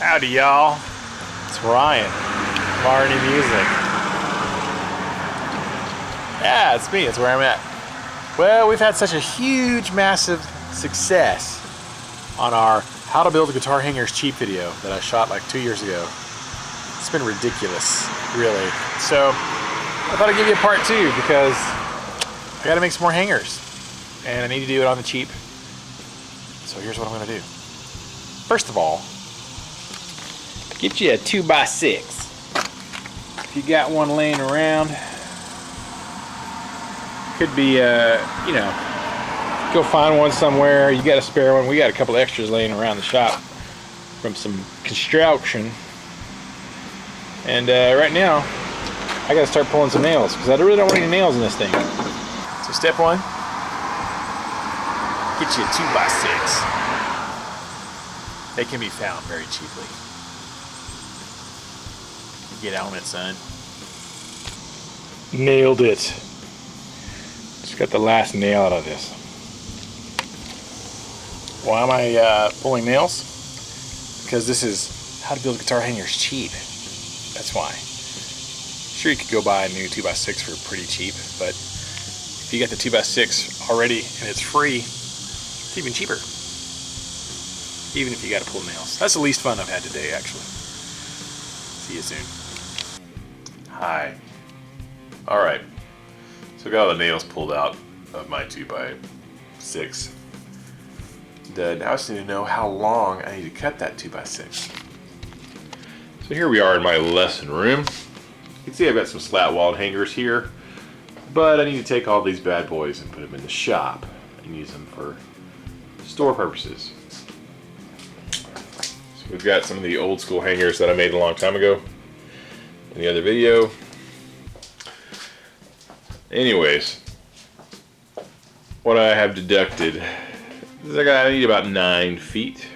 Howdy, y'all. It's Ryan, Marnie Music. Yeah, it's me. It's where I'm at. Well, we've had such a huge, massive success on our How to Build Guitar Hangers cheap video that I shot like 2 years ago. It's been ridiculous, really. So I thought I'd give you a part 2 because I gotta make some more hangers and I need to do it on the cheap. So here's what I'm gonna do. First of all, get you a 2x6. If you got one laying around, could be, go find one somewhere. You got a spare one. We got a couple extras laying around the shop from some construction. And right now, I gotta start pulling some nails because I really don't want any nails in this thing. So step 1, get you a 2x6. They can be found very cheaply. Get on it, son. Nailed it. Just got the last nail out of this. Why am I pulling nails? Because this is How to Build Guitar Hangers cheap. That's why. Sure, you could go buy a new 2x6 for pretty cheap, but if you got the 2x6 already and it's free, it's even cheaper. Even if you got to pull nails. That's the least fun I've had today, actually. See you soon. Hi. Alright. So I got all the nails pulled out of my 2x6. Now I just need to know how long I need to cut that 2x6. So here we are in my lesson room. You can see I've got some slat-walled hangers here, but I need to take all these bad boys and put them in the shop and use them for store purposes. So we've got some of the old school hangers that I made a long time ago in the other video. Anyways, what I have deducted is I need about 9 feet.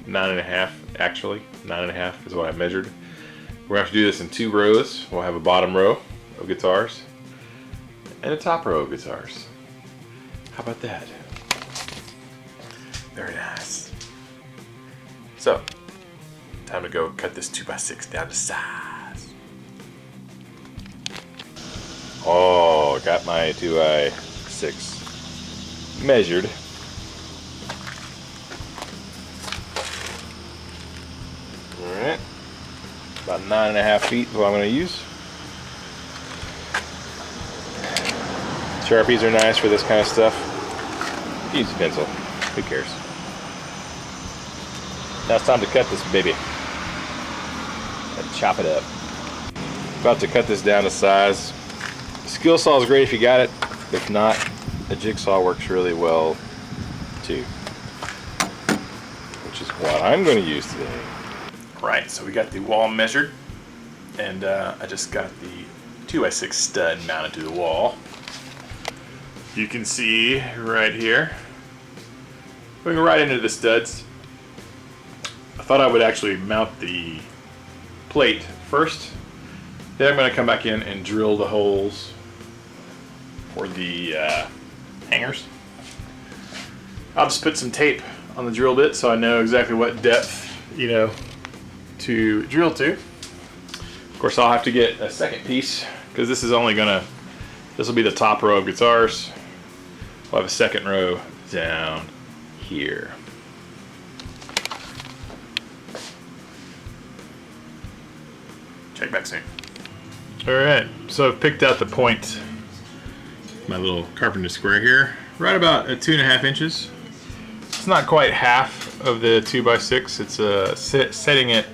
9.5 actually. 9.5 is what I measured. We're gonna have to do this in 2 rows. We'll have a bottom row of guitars and a top row of guitars. How about that? Very nice. So, time to go cut this 2x6 down to size. Oh, got my 2x6 measured. Alright. About 9.5 feet is what I'm going to use. Sharpies are nice for this kind of stuff. Use a pencil. Who cares? Now it's time to cut this baby. Let's chop it up. About to cut this down to size. Skill saw is great if you got it. If not, a jigsaw works really well too. Which is what I'm going to use today. Right, so we got the wall measured, and I just got the 2x6 stud mounted to the wall. You can see right here. We go right into the studs. I thought I would actually mount the plate first. Then I'm going to come back in and drill the holes for the hangers. I'll just put some tape on the drill bit so I know exactly what depth, to drill to. Of course, I'll have to get a second piece because this will be the top row of guitars. We'll have a second row down here. Check back soon. Alright, so I've picked out the point, my little carpenter square here, right about at 2.5 inches. It's not quite half of the 2x6, it's setting it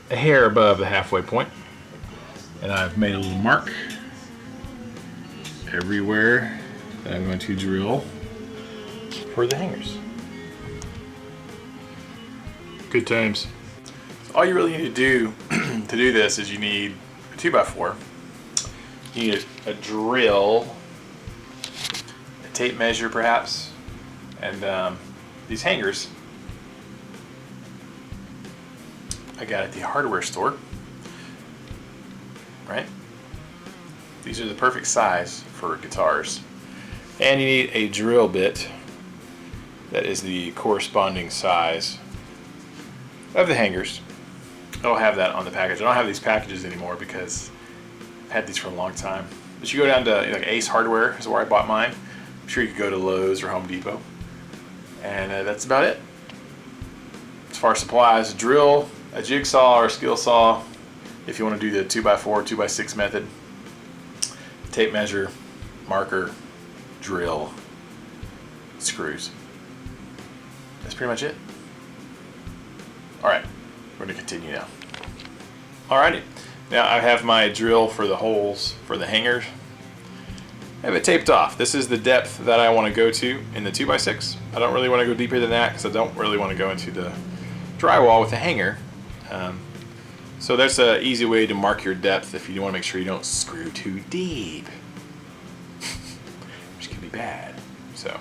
a hair above the halfway point. And I've made a little mark everywhere that I'm going to drill for the hangers. Good times. So all you really need to do to do this is you need a 2x4. You need a drill, a tape measure perhaps, and these hangers I got at the hardware store, right? These are the perfect size for guitars. And you need a drill bit that is the corresponding size of the hangers. I don't have that on the package. I don't have these packages anymore because I've had these for a long time. But you go down to like Ace Hardware is where I bought mine. I'm sure you could go to Lowe's or Home Depot. And that's about it. As far as supplies, a drill, a jigsaw or a skill saw, if you want to do the 2x4, 2x6 method, tape measure, marker, drill, screws. That's pretty much it. Alright, we're going to continue now. Alrighty, now I have my drill for the holes for the hangers. I have it taped off. This is the depth that I want to go to in the 2x6. I don't really want to go deeper than that because I don't really want to go into the drywall with the hanger. So that's an easy way to mark your depth if you want to make sure you don't screw too deep. Which can be bad. So,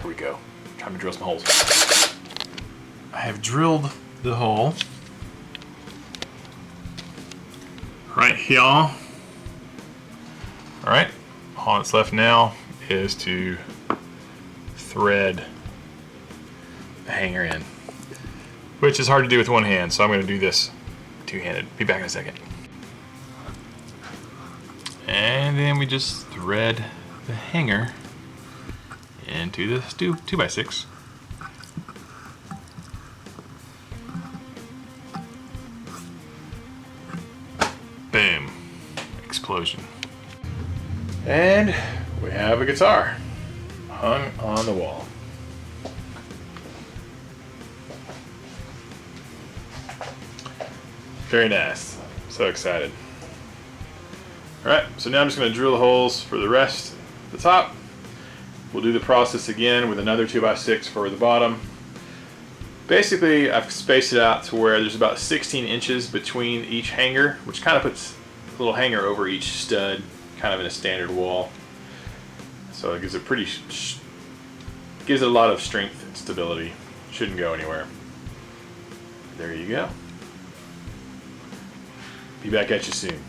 here we go. Time to drill some holes. I have drilled the hole right here. Alright, all that's left now is to thread the hanger in, which is hard to do with one hand, so I'm going to do this two-handed. Be back in a second. And then we just thread the hanger into this 2x6. Boom. Explosion. And we have a guitar hung on the wall. Very nice. So excited. Alright, so now I'm just going to drill the holes for the rest of the top. We'll do the process again with another 2x6 for the bottom. Basically, I've spaced it out to where there's about 16 inches between each hanger, which kind of puts a little hanger over each stud, kind of in a standard wall. So it gives it gives it a lot of strength and stability. Shouldn't go anywhere. There you go. Be back at you soon.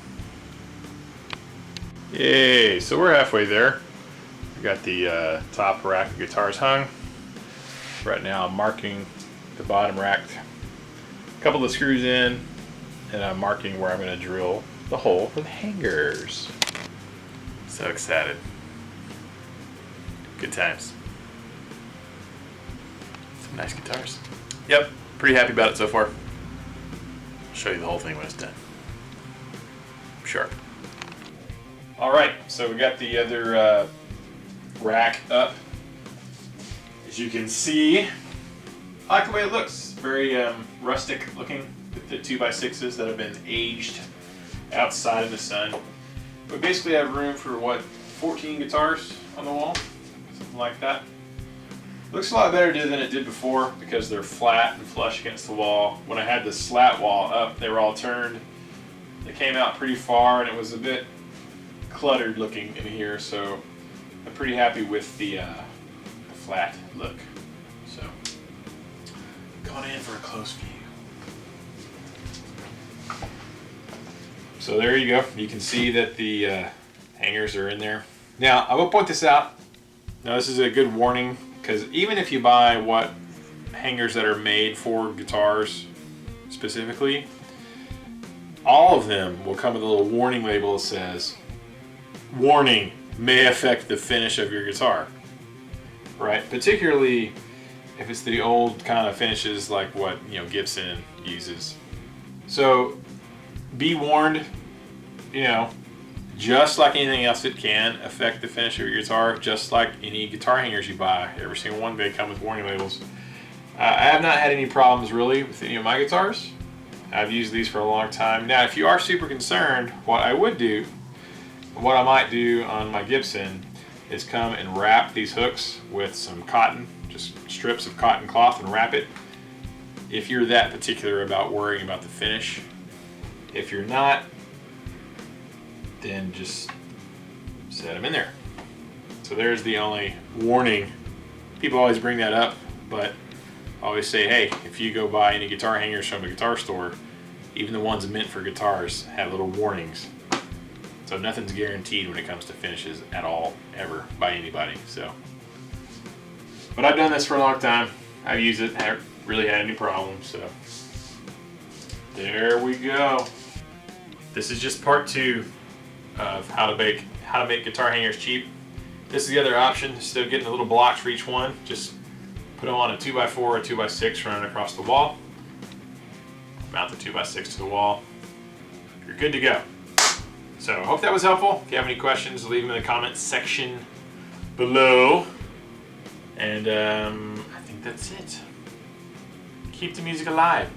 Yay, so we're halfway there. We got the top rack of guitars hung. Right now I'm marking the bottom rack, a couple of screws in, and I'm marking where I'm going to drill the hole for the hangers. So excited. Good times. Some nice guitars. Yep, pretty happy about it so far. I'll show you the whole thing when it's done. Sharp. Alright, so we got the other rack up. As you can see, I like the way it looks. Very rustic looking with the 2x6s that have been aged outside in the sun. We basically have room for, what, 14 guitars on the wall? Something like that. Looks a lot better than it did before because they're flat and flush against the wall. When I had the slat wall up, they were all turned. They came out pretty far and it was a bit cluttered looking in here, so I'm pretty happy with the flat look. So, going in for a close view. So there you go. You can see that the hangers are in there. Now, I will point this out. Now, this is a good warning because even if you buy hangers that are made for guitars specifically, all of them will come with a little warning label that says, "Warning, may affect the finish of your guitar." Right? Particularly if it's the old kind of finishes like what Gibson uses. So be warned, just like anything else, it can affect the finish of your guitar, just like any guitar hangers you buy. Every single one, they come with warning labels. I have not had any problems really with any of my guitars. I've used these for a long time. Now, if you are super concerned, what I might do on my Gibson is come and wrap these hooks with some cotton, just strips of cotton cloth, and wrap it. If you're that particular about worrying about the finish. If you're not, then just set them in there. So there's the only warning. People always bring that up, but I always say, hey, if you go buy any guitar hangers from a guitar store, even the ones meant for guitars have little warnings. So nothing's guaranteed when it comes to finishes at all, ever, by anybody. So, but I've done this for a long time. I've used it, really had any problems. So there we go. This is just part 2 of how to make guitar hangers cheap. This is the other option. Instead of getting the little blocks for each one, just put them on a 2x4 or 2x6 running across the wall. Mount the 2x6 to the wall. You're good to go. So I hope that was helpful. If you have any questions, leave them in the comments section below. And I think that's it. Keep the music alive.